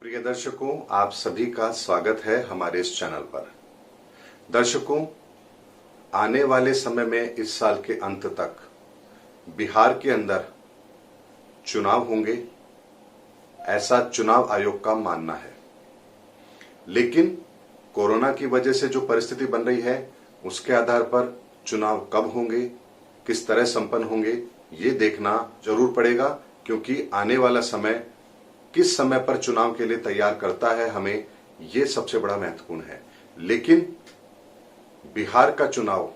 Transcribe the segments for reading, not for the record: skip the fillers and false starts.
प्रिय दर्शकों, आप सभी का स्वागत है हमारे इस चैनल पर। दर्शकों, आने वाले समय में इस साल के अंत तक बिहार के अंदर चुनाव होंगे, ऐसा चुनाव आयोग का मानना है। लेकिन कोरोना की वजह से जो परिस्थिति बन रही है, उसके आधार पर चुनाव कब होंगे, किस तरह संपन्न होंगे, ये देखना जरूर पड़ेगा, क्योंकि आने वाला समय किस समय पर चुनाव के लिए तैयार करता है हमें, ये सबसे बड़ा महत्वपूर्ण है। लेकिन बिहार का चुनाव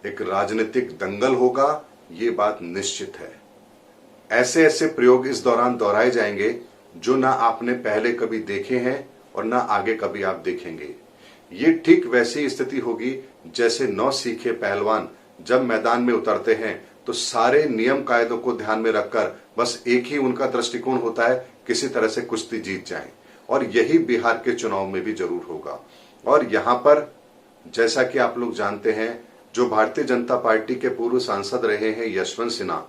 एक राजनीतिक दंगल होगा, ये बात निश्चित है। ऐसे ऐसे प्रयोग इस दौरान दोहराए जाएंगे जो ना आपने पहले कभी देखे हैं और ना आगे कभी आप देखेंगे। ये ठीक वैसी स्थिति होगी जैसे 9 सीखे पहलवान जब मैदान में उतरते हैं तो सारे नियम कायदों को ध्यान में रखकर बस एक ही उनका दृष्टिकोण होता है, किसी तरह से कुश्ती जीत जाएं। और यही बिहार के चुनाव में भी जरूर होगा। और यहां पर जैसा कि आप लोग जानते हैं, जो भारतीय जनता पार्टी के पूर्व सांसद रहे हैं यशवंत सिन्हा,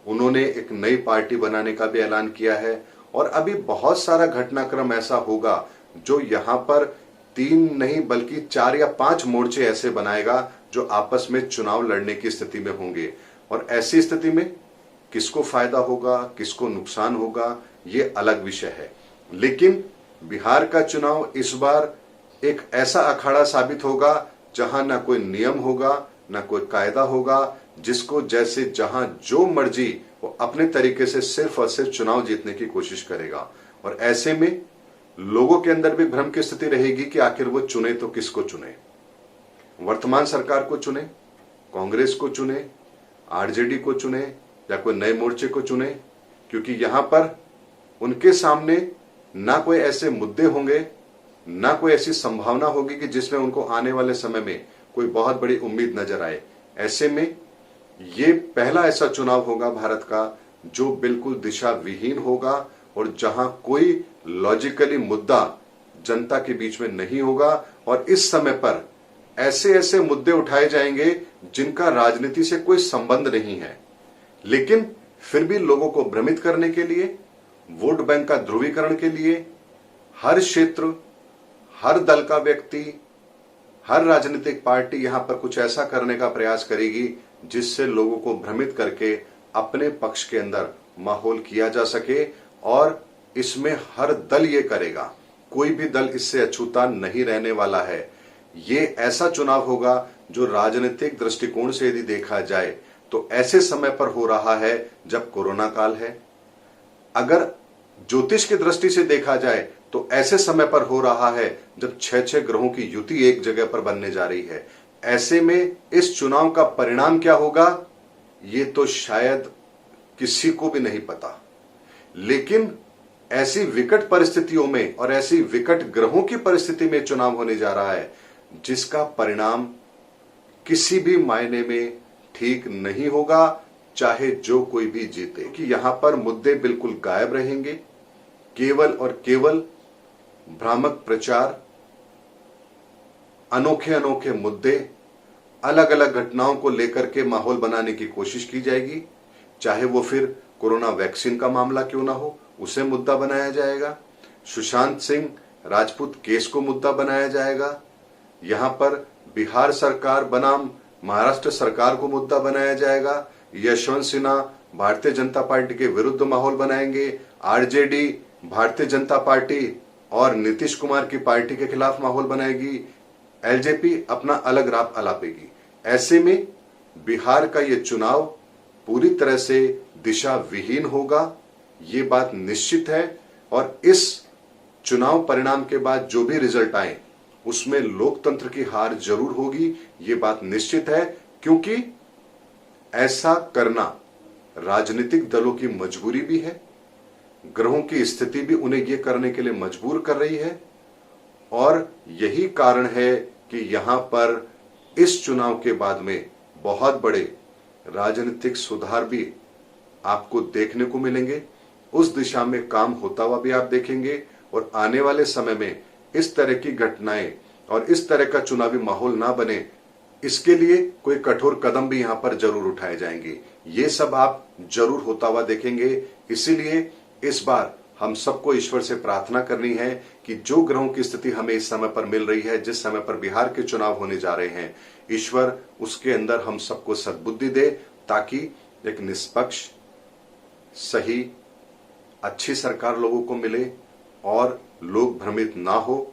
उन्होंने एक नई पार्टी बनाने का भी ऐलान किया है। और अभी बहुत सारा घटनाक्रम ऐसा होगा जो यहाँ पर 3 नहीं बल्कि 4 या 5 मोर्चे ऐसे बनाएगा जो आपस में चुनाव लड़ने की स्थिति में होंगे। और ऐसी स्थिति में किसको फायदा होगा, किसको नुकसान होगा, ये अलग विषय है। लेकिन बिहार का चुनाव इस बार एक ऐसा अखाड़ा साबित होगा जहां ना कोई नियम होगा, ना कोई कायदा होगा, जिसको जैसे जहां जो मर्जी वो अपने तरीके से सिर्फ और सिर्फ चुनाव जीतने की कोशिश करेगा। और ऐसे में लोगों के अंदर भी भ्रम की स्थिति रहेगी कि आखिर वो चुने तो किसको चुने, वर्तमान सरकार को चुने, कांग्रेस को चुने, आरजेडी को चुने या कोई नए मोर्चे को चुने। क्योंकि यहां पर उनके सामने ना कोई ऐसे मुद्दे होंगे, ना कोई ऐसी संभावना होगी कि जिसमें उनको आने वाले समय में कोई बहुत बड़ी उम्मीद नजर आए। ऐसे में ये पहला ऐसा चुनाव होगा भारत का जो बिल्कुल दिशा विहीन होगा और जहां कोई लॉजिकली मुद्दा जनता के बीच में नहीं होगा। और इस समय पर ऐसे ऐसे मुद्दे उठाए जाएंगे जिनका राजनीति से कोई संबंध नहीं है, लेकिन फिर भी लोगों को भ्रमित करने के लिए, वोट बैंक का ध्रुवीकरण के लिए हर क्षेत्र, हर दल का व्यक्ति, हर राजनीतिक पार्टी यहां पर कुछ ऐसा करने का प्रयास करेगी जिससे लोगों को भ्रमित करके अपने पक्ष के अंदर माहौल किया जा सके। और इसमें हर दल ये करेगा, कोई भी दल इससे अछूता नहीं रहने वाला है। ये ऐसा चुनाव होगा जो राजनीतिक दृष्टिकोण से यदि देखा जाए तो ऐसे समय पर हो रहा है जब कोरोना काल है। अगर ज्योतिष की दृष्टि से देखा जाए तो ऐसे समय पर हो रहा है जब 6 ग्रहों की युति एक जगह पर बनने जा रही है। ऐसे में इस चुनाव का परिणाम क्या होगा, ये तो शायद किसी को भी नहीं पता। लेकिन ऐसी विकट परिस्थितियों में और ऐसी विकट ग्रहों की परिस्थिति में चुनाव होने जा रहा है जिसका परिणाम किसी भी मायने में ठीक नहीं होगा, चाहे जो कोई भी जीते। कि यहां पर मुद्दे बिल्कुल गायब रहेंगे, केवल और केवल भ्रामक प्रचार, अनोखे अनोखे मुद्दे, अलग अलग घटनाओं को लेकर के माहौल बनाने की कोशिश की जाएगी। चाहे वो फिर कोरोना वैक्सीन का मामला क्यों ना हो, उसे मुद्दा बनाया जाएगा। सुशांत सिंह राजपूत केस को मुद्दा बनाया जाएगा। यहां पर बिहार सरकार बनाम महाराष्ट्र सरकार को मुद्दा बनाया जाएगा। यशवंत सिन्हा भारतीय जनता पार्टी के विरुद्ध माहौल बनाएंगे। आरजेडी भारतीय जनता पार्टी और नीतीश कुमार की पार्टी के खिलाफ माहौल बनाएगी। एलजेपी अपना अलग राग अलापेगी। ऐसे में बिहार का ये चुनाव पूरी तरह से दिशा विहीन होगा, ये बात निश्चित है। और इस चुनाव परिणाम के बाद जो भी रिजल्ट आए उसमें लोकतंत्र की हार जरूर होगी, ये बात निश्चित है। क्योंकि ऐसा करना राजनीतिक दलों की मजबूरी भी है, ग्रहों की स्थिति भी उन्हें ये करने के लिए मजबूर कर रही है। और यही कारण है कि यहां पर इस चुनाव के बाद में बहुत बड़े राजनीतिक सुधार भी आपको देखने को मिलेंगे। उस दिशा में काम होता हुआ भी आप देखेंगे। और आने वाले समय में इस तरह की घटनाएं और इस तरह का चुनावी माहौल ना बने, इसके लिए कोई कठोर कदम भी यहां पर जरूर उठाए जाएंगे। ये सब आप जरूर होता हुआ देखेंगे। इसीलिए इस बार हम सबको ईश्वर से प्रार्थना करनी है कि जो ग्रहों की स्थिति हमें इस समय पर मिल रही है, जिस समय पर बिहार के चुनाव होने जा रहे हैं, ईश्वर उसके अंदर हम सबको सद्बुद्धि दे, ताकि एक निष्पक्ष, सही, अच्छी सरकार लोगों को मिले और लोग भ्रमित ना हो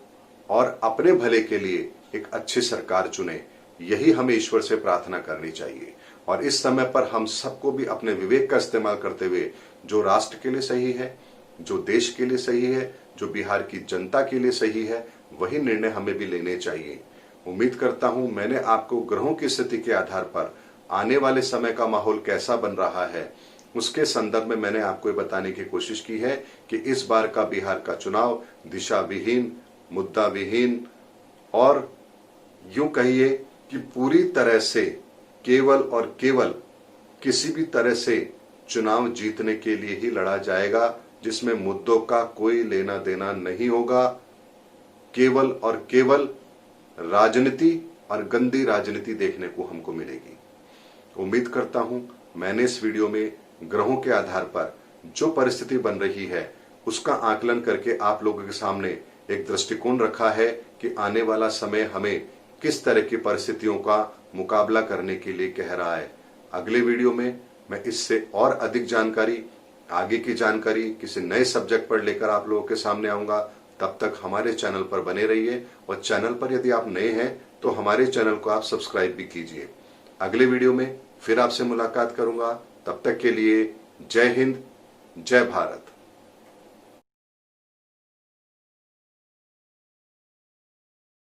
और अपने भले के लिए एक अच्छी सरकार चुने। यही हमें ईश्वर से प्रार्थना करनी चाहिए। और इस समय पर हम सबको भी अपने विवेक का इस्तेमाल करते हुए जो राष्ट्र के लिए सही है, जो देश के लिए सही है, जो बिहार की जनता के लिए सही है, वही निर्णय हमें भी लेने चाहिए। उम्मीद करता हूं मैंने आपको ग्रहों की स्थिति के आधार पर आने वाले समय का माहौल कैसा बन रहा है उसके संदर्भ में मैंने आपको बताने की कोशिश की है कि इस बार का बिहार का चुनाव दिशा विहीन, मुद्दा विहीन और यूं कहिए कि पूरी तरह से केवल और केवल किसी भी तरह से चुनाव जीतने के लिए ही लड़ा जाएगा, जिसमें मुद्दों का कोई लेना देना नहीं होगा। केवल और केवल राजनीति और गंदी राजनीति देखने को हमको मिलेगी। उम्मीद करता हूं मैंने इस वीडियो में ग्रहों के आधार पर जो परिस्थिति बन रही है उसका आकलन करके आप लोगों के सामने एक दृष्टिकोण रखा है कि आने वाला समय हमें किस तरह की परिस्थितियों का मुकाबला करने के लिए कह रहा है। अगले वीडियो में मैं इससे और अधिक जानकारी, आगे की जानकारी किसी नए सब्जेक्ट पर लेकर आप लोगों के सामने आऊंगा। तब तक हमारे चैनल पर बने रहिए और चैनल पर यदि आप नए हैं तो हमारे चैनल को आप सब्सक्राइब भी कीजिए। अगले वीडियो में फिर आपसे मुलाकात करूंगा। तब तक के लिए जय हिंद, जय भारत।